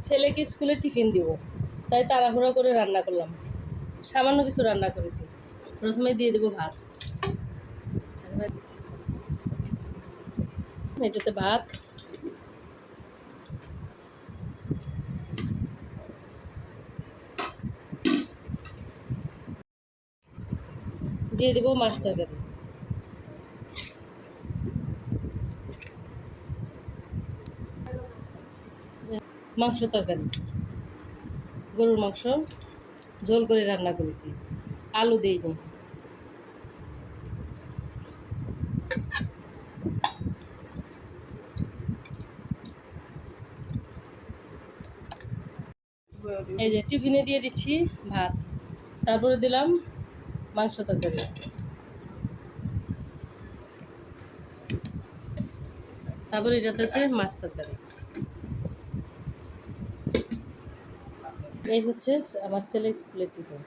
ছেলেকে স্কুলে টিফিন দিব, তাই তাড়াহুড়া করে রান্না করলাম। সামান্য কিছু রান্না করেছি। প্রথমে দিয়ে দেবো ভাত, এটাতে ভাত, দিয়ে দেবো মাছ তরকারি, মাংস তরকারি, গরুর মাংস ঝোল করে রান্না করেছি, আলু দিইনি। এই যে টিফিনে দিয়ে দিচ্ছি ভাত, তারপরে দিলাম মাংস তরকারি, তারপরে এটাতে আছে মাছ তরকারি। এই হচ্ছে আমার ছেলে স্কুলের টিফিন।